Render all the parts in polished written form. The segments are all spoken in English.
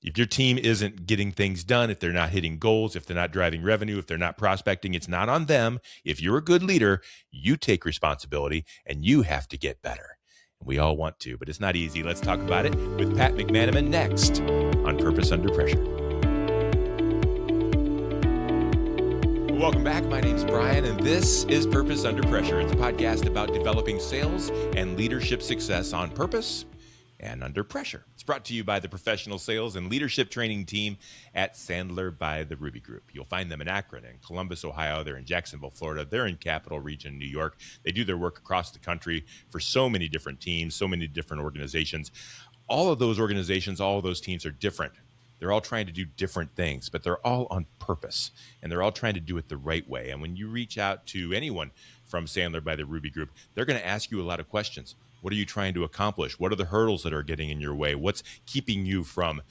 If your team isn't getting things done, if they're not hitting goals, if they're not driving revenue, if they're not prospecting, it's not on them. If you're a good leader, you take responsibility and you have to get better. And we all want to, but it's not easy. Let's talk about it with Pat McManamon next on Purpose Under Pressure. Welcome back. My name's Brian, and this is Purpose Under Pressure. It's a podcast about developing sales and leadership success on purpose and under pressure. It's brought to you by the professional sales and leadership training team at Sandler by the Ruby Group. You'll find them in Akron and Columbus, Ohio. They're in Jacksonville, Florida. They're in Capital Region, New York. They do their work across the country for so many different teams, so many different organizations. All of those organizations, all of those teams are different. They're all trying to do different things, but they're all on purpose, and they're all trying to do it the right way. And when you reach out to anyone from Sandler by the Ruby Group, they're going to ask you a lot of questions. What are you trying to accomplish? What are the hurdles that are getting in your way? What's keeping you from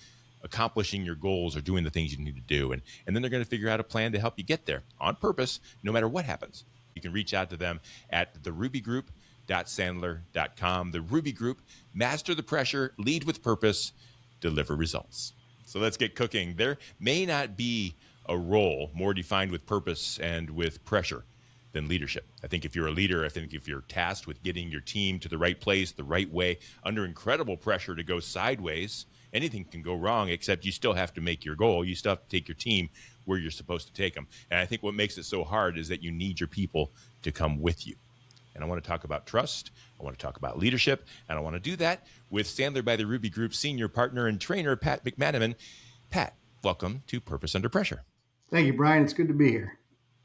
accomplishing your goals or doing the things you need to do? And then they're going to figure out a plan to help you get there on purpose, no matter what happens. You can reach out to them at therubygroup.sandler.com. The Ruby Group, master the pressure, lead with purpose, deliver results. So let's get cooking. There may not be a role more defined with purpose and with pressure than leadership. I think if you're a leader, I think if you're tasked with getting your team to the right place, the right way, under incredible pressure to go sideways, anything can go wrong, except you still have to make your goal. You still have to take your team where you're supposed to take them. And I think what makes it so hard is that you need your people to come with you. And I want to talk about trust. I want to talk about leadership. And I want to do that with Sandler by the Ruby Group senior partner and trainer, Pat McManamon. Pat, welcome to Purpose Under Pressure. Thank you, Brian. It's good to be here.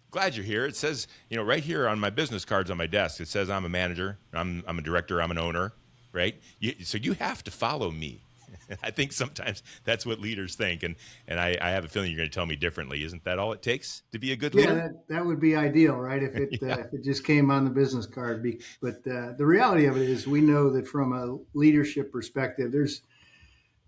Glad you're here. It says, right here on my business cards on my desk, it says I'm a manager, I'm a director, I'm an owner, right? So you have to follow me. I think sometimes that's what leaders think. And I have a feeling you're going to tell me differently. Isn't that all it takes to be a good leader? Yeah, that would be ideal, right? If it if it just came on the business card. But the reality of it is we know that from a leadership perspective,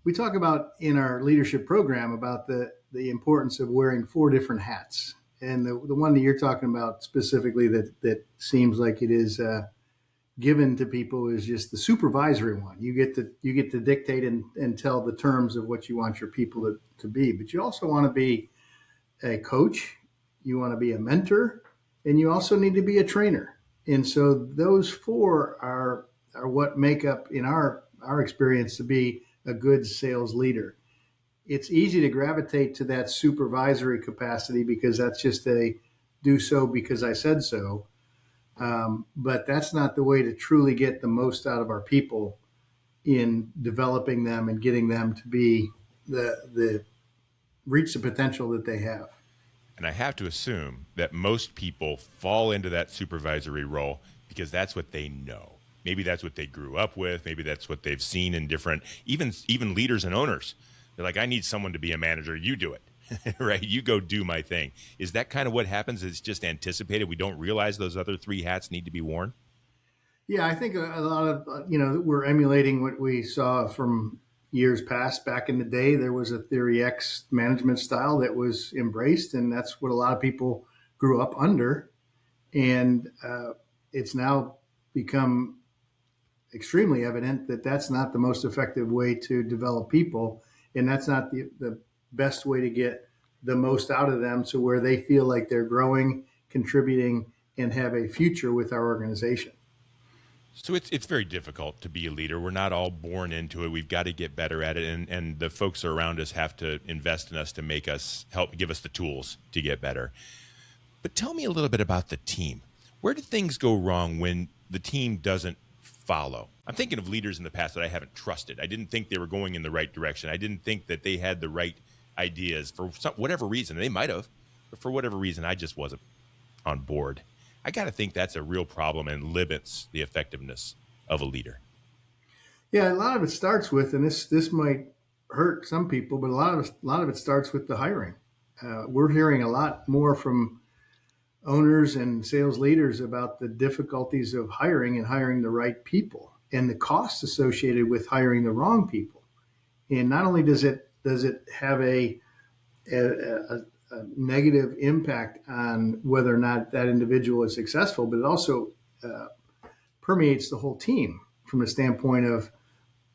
we talk about in our leadership program about the importance of wearing 4 different hats. And the one that you're talking about specifically that seems like it is given to people is just the supervisory one. You get to dictate and tell the terms of what you want your people to be. But you also want to be a coach, you want to be a mentor, and you also need to be a trainer. And so those 4 are what make up, in our experience, to be a good sales leader. It's easy to gravitate to that supervisory capacity because that's just a do so because I said so. But that's not the way to truly get the most out of our people in developing them and getting them to be the reach the potential that they have. And I have to assume that most people fall into that supervisory role because that's what they know. Maybe that's what they grew up with. Maybe that's what they've seen in different, even leaders and owners. They're like, I need someone to be a manager. You do it, right? You go do my thing. Is that kind of what happens? It's just anticipated. We don't realize those other 3 hats need to be worn. Yeah, I think a lot of, we're emulating what we saw from years past. Back in the day, there was a Theory X management style that was embraced, and that's what a lot of people grew up under. And it's now become extremely evident that that's not the most effective way to develop people. And that's not the best way to get the most out of them, so where they feel like they're growing, contributing, and have a future with our organization. So it's very difficult to be a leader. We're not all born into it. We've got to get better at it. And the folks around us have to invest in us to make us give us the tools to get better. But tell me a little bit about the team. Where do things go wrong when the team doesn't follow? I'm thinking of leaders in the past that I haven't trusted. I didn't think they were going in the right direction. I didn't think that they had the right ideas for whatever reason. They might have, but for whatever reason, I just wasn't on board. I got to think that's a real problem and limits the effectiveness of a leader. Yeah, a lot of it starts with, and this might hurt some people, but a lot of it starts with the hiring. We're hearing a lot more from owners and sales leaders about the difficulties of hiring and hiring the right people and the costs associated with hiring the wrong people. And not only does it have a negative impact on whether or not that individual is successful, but it also permeates the whole team from a standpoint of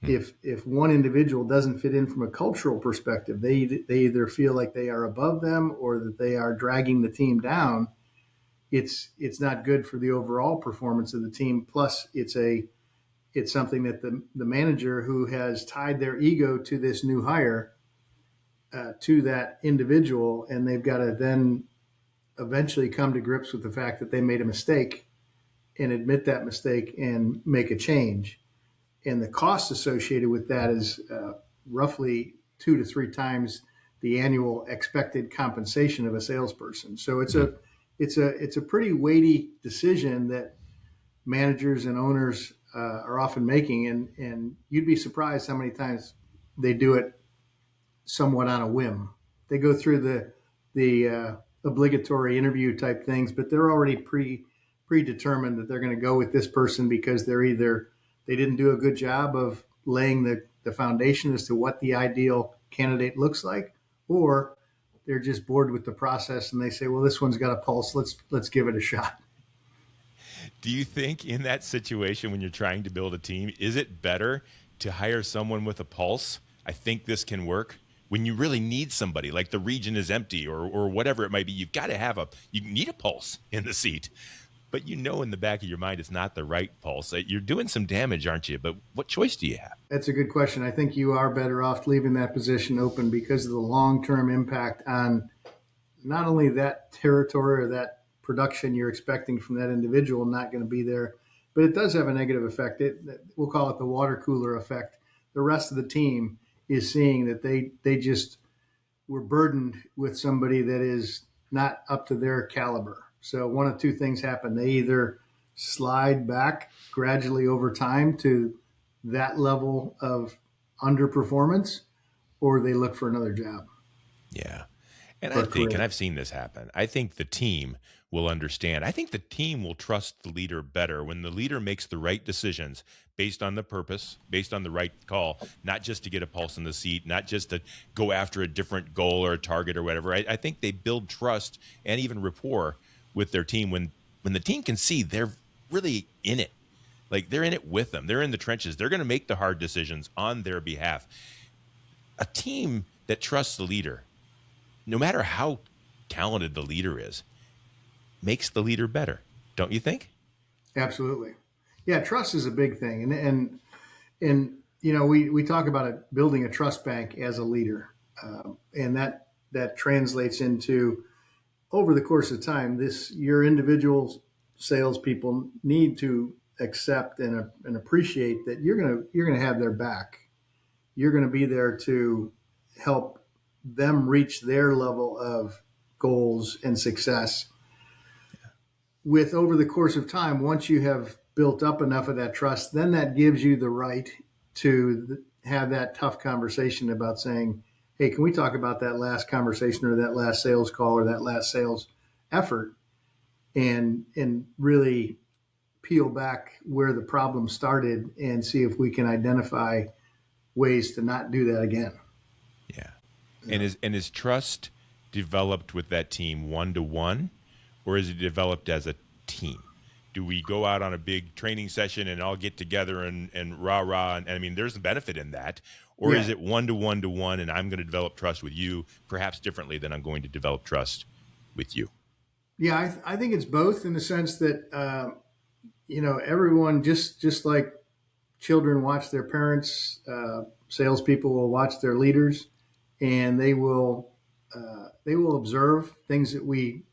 If one individual doesn't fit in from a cultural perspective, they either feel like they are above them or that they are dragging the team down. It's not good for the overall performance of the team. Plus, it's something that the manager who has tied their ego to this new hire, to that individual, and they've got to then eventually come to grips with the fact that they made a mistake and admit that mistake and make a change. And the cost associated with that is roughly 2 to 3 times the annual expected compensation of a salesperson. So it's a pretty weighty decision that managers and owners are often making, and you'd be surprised how many times they do it somewhat on a whim. They go through the obligatory interview type things, but they're already predetermined that they're going to go with this person because they didn't do a good job of laying the foundation as to what the ideal candidate looks like, or they're just bored with the process and they say, well, this one's got a pulse. Let's give it a shot. Do you think in that situation when you're trying to build a team, is it better to hire someone with a pulse? I think this can work. When you really need somebody, like the region is empty or whatever it might be, you've got to you need a pulse in the seat. But in the back of your mind, it's not the right pulse. You're doing some damage, aren't you? But what choice do you have? That's a good question. I think you are better off leaving that position open because of the long-term impact on not only that territory or that production you're expecting from that individual not going to be there, but it does have a negative effect. We'll call it the water cooler effect. The rest of the team is seeing that they just were burdened with somebody that is not up to their caliber. So one of two things happen. They either slide back gradually over time to that level of underperformance, or they look for another job. Yeah. And I think, and I've seen this happen, I think the team will understand. I think the team will trust the leader better when the leader makes the right decisions based on the purpose, based on the right call, not just to get a pulse in the seat, not just to go after a different goal or a target or whatever. I think they build trust and even rapport with their team when the team can see they're really in it. Like they're in it with them. They're in the trenches. They're going to make the hard decisions on their behalf. A team that trusts the leader, no matter how talented the leader is, makes the leader better. Don't you think? Absolutely. Yeah, trust is a big thing. And we talk about building a trust bank as a leader. And that translates into, over the course of time, your individual salespeople need to accept and appreciate that you're gonna have their back. You're gonna be there to help them reach their level of goals and success. With over the course of time, once you have built up enough of that trust, then that gives you the right to have that tough conversation about saying, hey, can we talk about that last conversation or that last sales call or that last sales effort and really peel back where the problem started and see if we can identify ways to not do that again. Yeah. And is trust developed with that team one-to-one, or is it developed as a team? Do we go out on a big training session and all get together and rah-rah? And I mean, there's a benefit in that. Or is it one-to-one, and I'm going to develop trust with you perhaps differently than I'm going to develop trust with you? Yeah, I think it's both in the sense that, everyone, just like children watch their parents, salespeople will watch their leaders, and they will observe things that we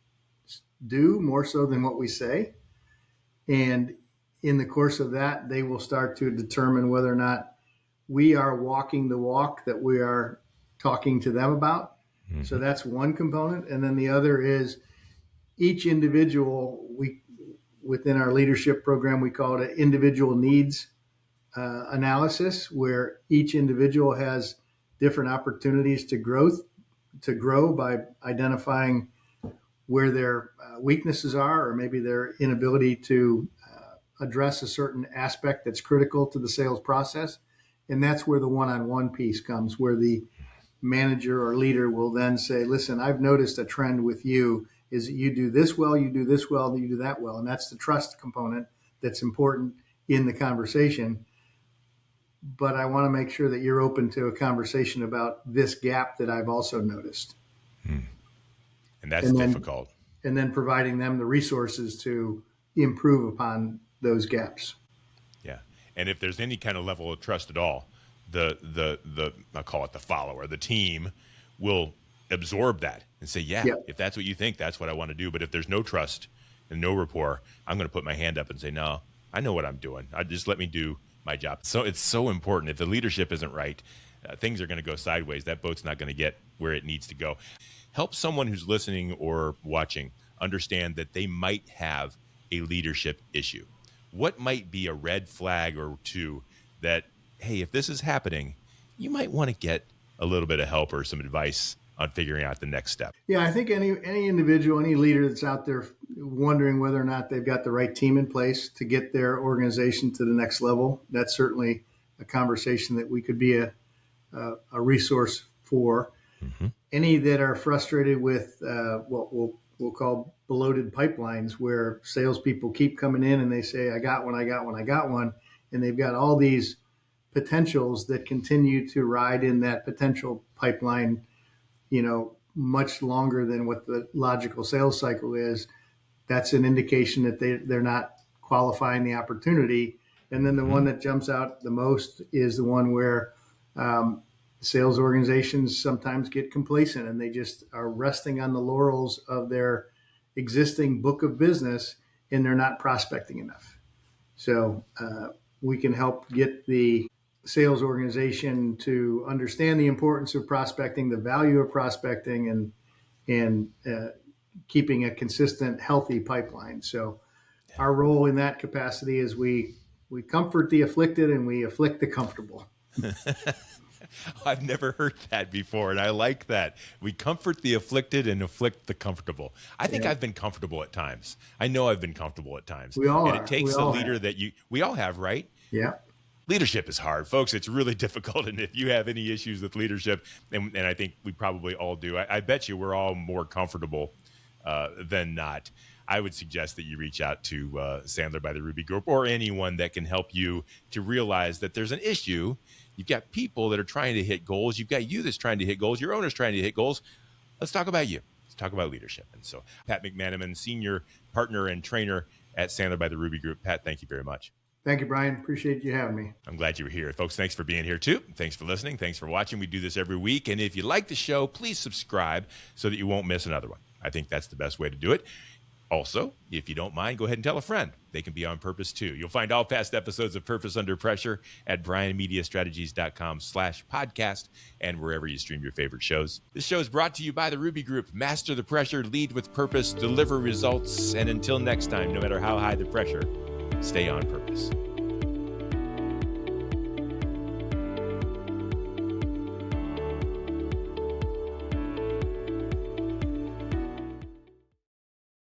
do more so than what we say. And in the course of that, they will start to determine whether or not we are walking the walk that we are talking to them about. Mm-hmm. So that's one component. And then the other is each individual, within our leadership program, we call it an individual needs analysis, where each individual has different opportunities to grow by identifying where their weaknesses are, or maybe their inability to address a certain aspect that's critical to the sales process. And that's where the one-on-one piece comes, where the manager or leader will then say, listen, I've noticed a trend with you is that you do this well, you do this well, you do that well. And that's the trust component that's important in the conversation. but I want to make sure that you're open to a conversation about this gap that I've also noticed. And that's And then, difficult. and then providing them the resources to improve upon those gaps. Yeah. And if there's any kind of level of trust at all, the I'll call it the follower, the team will absorb that and say, yeah, if that's what you think, that's what I want to do. But if there's no trust and no rapport, I'm going to put my hand up and say, no, I know what I'm doing. Just let me do my job. So it's so important. If the leadership isn't right, things are going to go sideways. That boat's not going to get where it needs to go. Help someone who's listening or watching understand that they might have a leadership issue. What might be a red flag or two that, hey, if this is happening, you might want to get a little bit of help or some advice on figuring out the next step? Yeah, I think any individual, any leader that's out there wondering whether or not they've got the right team in place to get their organization to the next level, that's certainly a conversation that we could be a resource for. Mm-hmm. Any that are frustrated with what we'll call bloated pipelines, where salespeople keep coming in and they say, I got one, and they've got all these potentials that continue to ride in that potential pipeline, much longer than what the logical sales cycle is. That's an indication that they're not qualifying the opportunity. And then the one that jumps out the most is the one where sales organizations sometimes get complacent and they just are resting on the laurels of their existing book of business and they're not prospecting enough. So we can help get the sales organization to understand the importance of prospecting, the value of prospecting, and keeping a consistent, healthy pipeline. So our role in that capacity is we comfort the afflicted and we afflict the comfortable. I've never heard that before, and I like that. We comfort the afflicted and afflict the comfortable. I think I've been comfortable at times. I know I've been comfortable at times. We all and are. It takes a leader that we all have, right? Yeah. Leadership is hard, folks. It's really difficult. And if you have any issues with leadership, and I think we probably all do, I bet you we're all more comfortable than not. I would suggest that you reach out to Sandler by the Ruby Group or anyone that can help you to realize that there's an issue. You've got people that are trying to hit goals. You've got you that's trying to hit goals. Your owner's trying to hit goals. Let's talk about you. Let's talk about leadership. And so Pat McManamon, senior partner and trainer at Sandler by the Ruby Group. Pat, thank you very much. Thank you, Brian. Appreciate you having me. I'm glad you were here. Folks, thanks for being here too. Thanks for listening. Thanks for watching. We do this every week. And if you like the show, please subscribe so that you won't miss another one. I think that's the best way to do it. Also, if you don't mind, go ahead and tell a friend. They can be on Purpose too. You'll find all past episodes of Purpose Under Pressure at brianmediastrategies.com/podcast and wherever you stream your favorite shows. This show is brought to you by the Ruby Group. Master the pressure, lead with purpose, deliver results. And until next time, no matter how high the pressure, stay on purpose.